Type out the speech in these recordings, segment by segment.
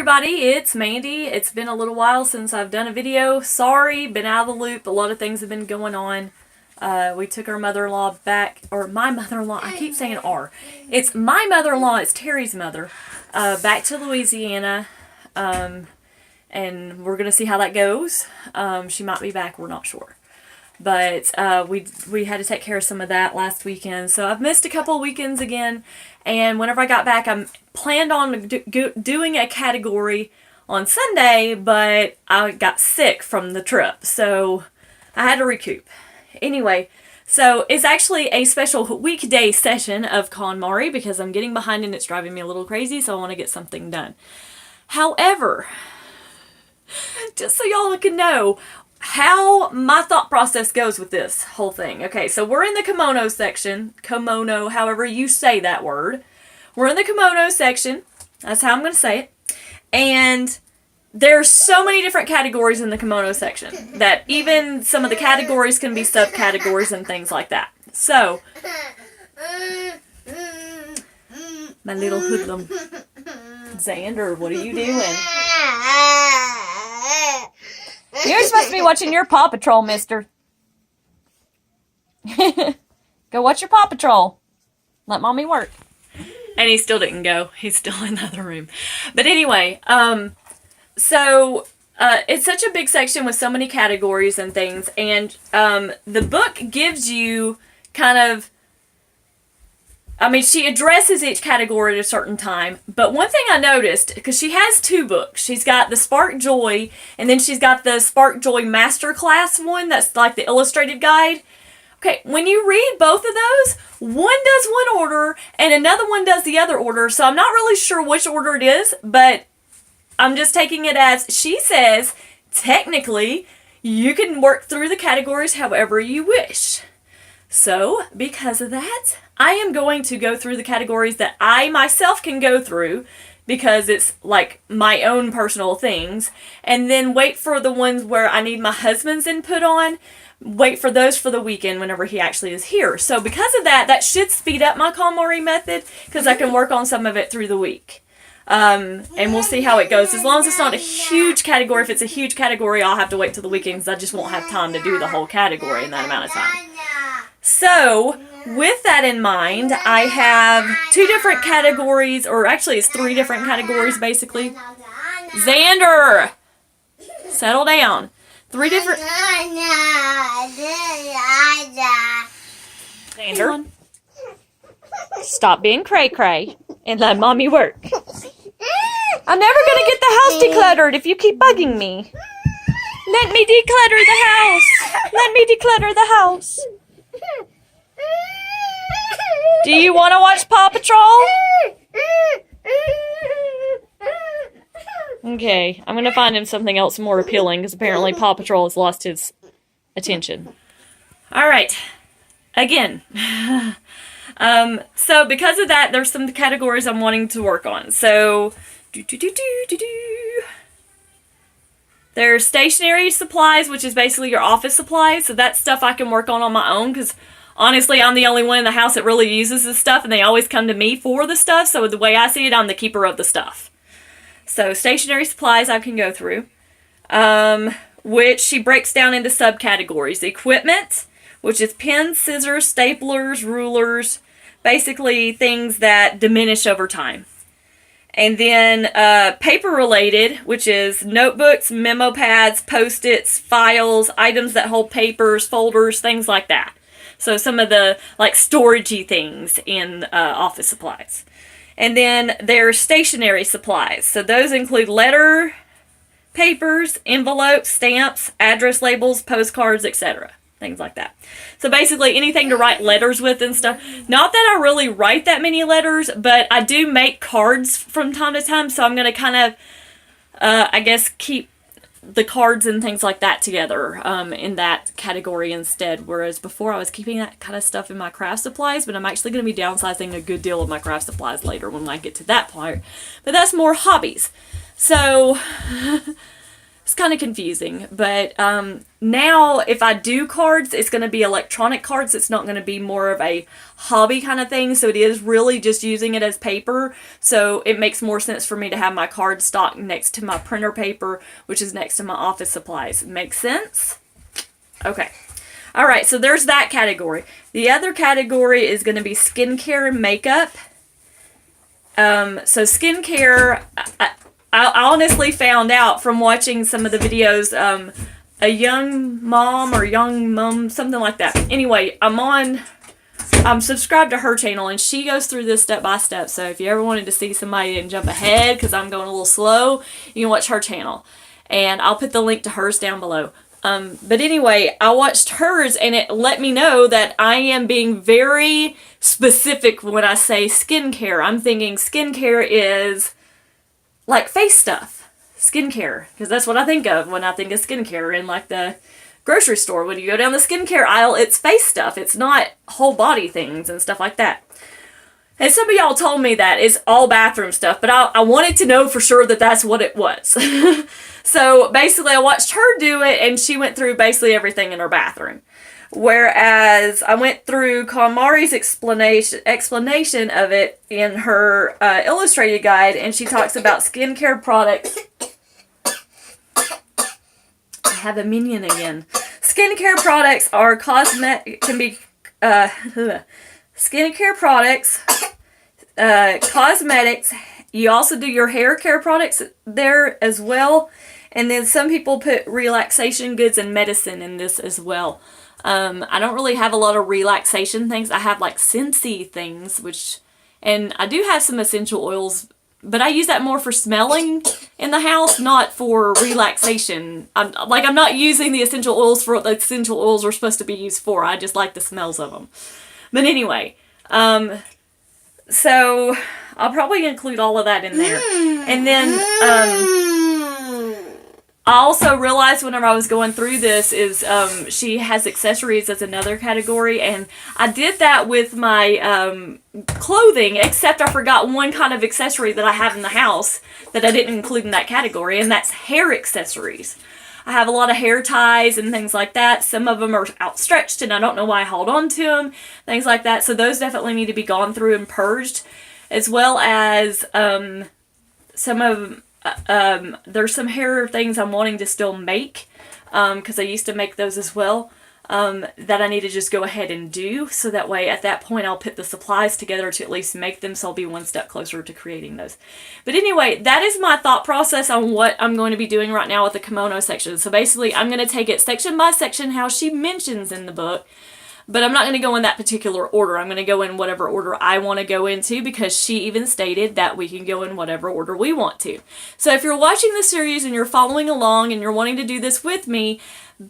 everybody, it's Mandy. It's been a little while since I've done a video. Sorry, been out of the loop. A lot of things have been going on. We took our mother-in-law back, or my mother-in-law, I keep saying R. It's my mother-in-law, it's Terry's mother, back to Louisiana, and we're going to see how that goes. She might be back, we're not sure. But we had to take care of some of that last weekend, so I've missed a couple of weekends again, and whenever I got back, I planned on doing a category on Sunday, but I got sick from the trip, so I had to recoup. Anyway, so it's actually a special weekday session of KonMari because I'm getting behind and it's driving me a little crazy, so I want to get something done. However, just so y'all can know how my thought process goes with this whole thing. Okay, so we're in the Komono section. Komono, however you say that word. We're in the Komono section. That's how I'm going to say it. And there's so many different categories in the Komono section that even some of the categories can be subcategories and things like that. So, my little hoodlum. Xander, what are you doing? You're supposed to be watching your Paw Patrol, mister. Go watch your Paw Patrol. Let mommy work. And he still didn't go. He's still in the other room. But anyway, so it's such a big section with so many categories and things. And the book gives you kind of, I mean, she addresses each category at a certain time. But one thing I noticed, because she has two books. She's got the Spark Joy, and then she's got the Spark Joy Masterclass one that's like the illustrated guide. Okay, when you read both of those, one does one order, and another one does the other order. So I'm not really sure which order it is, but I'm just taking it as she says, technically, you can work through the categories however you wish. So, because of that, I am going to go through the categories that I myself can go through because it's like my own personal things, and then wait for the ones where I need my husband's input on, wait for those for the weekend whenever he actually is here. So because of that, that should speed up my KonMari method because I can work on some of it through the week. And we'll see how it goes. As long as it's not a huge category, if it's a huge category, I'll have to wait till the weekends. I just won't have time to do the whole category in that amount of time. So, with that in mind, I have two different categories, or actually it's three different categories basically. Xander! Settle down. Three different... Xander, stop being cray-cray and let mommy work. I'm never going to get the house decluttered if you keep bugging me. Let me declutter the house. Let me declutter the house. Do you want to watch Paw Patrol? Okay, I'm going to find him something else more appealing because apparently Paw Patrol has lost his attention. Alright, again. So because of that, there's some categories I'm wanting to work on. So, there's stationery supplies, which is basically your office supplies. So that's stuff I can work on my own because honestly, I'm the only one in the house that really uses this stuff, and they always come to me for the stuff. So the way I see it, I'm the keeper of the stuff. So stationery supplies I can go through, which she breaks down into subcategories. Equipment, which is pens, scissors, staplers, rulers, basically things that diminish over time. And then paper-related, which is notebooks, memo pads, Post-its, files, items that hold papers, folders, things like that. So some of the like storagey things in office supplies. And then there's stationery supplies. So those include letter papers, envelopes, stamps, address labels, postcards, etc. Things like that. So basically anything to write letters with and stuff. Not that I really write that many letters, but I do make cards from time to time. So I'm going to kind of, I guess, keep the cards and things like that together in that category instead. Whereas before I was keeping that kind of stuff in my craft supplies, but I'm actually going to be downsizing a good deal of my craft supplies later when I get to that part. But that's more hobbies. So It's kind of confusing, but now if I do cards, it's going to be electronic cards. It's not going to be more of a hobby kind of thing, so it is really just using it as paper, so it makes more sense for me to have my card stock next to my printer paper, which is next to my office supplies. Makes sense? Okay. Alright, so there's that category. The other category is going to be skincare and makeup. So skincare, I honestly found out from watching some of the videos, a young mom or young mom, something like that. Anyway, I'm subscribed to her channel, and she goes through this step by step. So if you ever wanted to see somebody and jump ahead because I'm going a little slow, you can watch her channel. And I'll put the link to hers down below. But anyway, I watched hers, and it let me know that I am being very specific when I say skincare. I'm thinking skincare is like face stuff. Skincare. Because that's what I think of when I think of skincare in like the grocery store. When you go down the skincare aisle, it's face stuff. It's not whole body things and stuff like that. And some of y'all told me that it's all bathroom stuff, but I wanted to know for sure that that's what it was. So basically I watched her do it, and she went through basically everything in her bathroom. Whereas I went through KonMari's explanation of it in her illustrated guide, and she talks about skincare products. I have a minion again. Skincare products are skincare products, cosmetics. You also do your hair care products there as well. And then some people put relaxation goods and medicine in this as well. I don't really have a lot of relaxation things. I have like scentsy things, and I do have some essential oils, but I use that more for smelling in the house, not for relaxation. I'm not using the essential oils for what the essential oils are supposed to be used for. I just like the smells of them. But anyway, so I'll probably include all of that in there. And then, I also realized whenever I was going through this is she has accessories as another category, and I did that with my clothing, except I forgot one kind of accessory that I have in the house that I didn't include in that category, and that's hair accessories. I have a lot of hair ties and things like that. Some of them are outstretched, and I don't know why I hold on to them, things like that. So those definitely need to be gone through and purged, as well as some of there's some hair things I'm wanting to still make, because I used to make those as well, that I need to just go ahead and do, so that way at that point I'll put the supplies together to at least make them, so I'll be one step closer to creating those. But anyway, that is my thought process on what I'm going to be doing right now with the kimono section. So basically I'm going to take it section by section how she mentions in the book, but I'm not going to go in that particular order. I'm going to go in whatever order I want to go into, because she even stated that we can go in whatever order we want to. So if you're watching the series and you're following along and you're wanting to do this with me,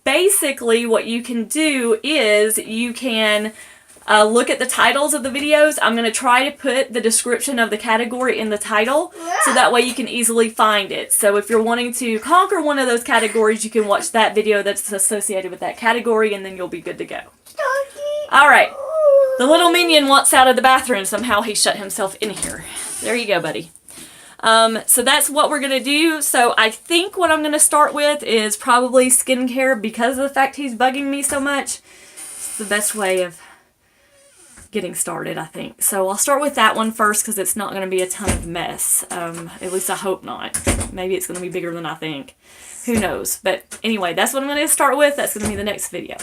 basically what you can do is you can look at the titles of the videos. I'm going to try to put the description of the category in the title, so that way you can easily find it. So if you're wanting to conquer one of those categories, you can watch that video that's associated with that category, and then you'll be good to go. Alright, the little minion wants out of the bathroom. Somehow he shut himself in here. There you go, buddy. So that's what we're going to do. So I think what I'm going to start with is probably skincare, because of the fact he's bugging me so much. It's the best way of getting started, I think. So I'll start with that one first, because it's not going to be a ton of mess. At least I hope not. Maybe it's going to be bigger than I think. Who knows? But anyway, that's what I'm going to start with. That's going to be the next video.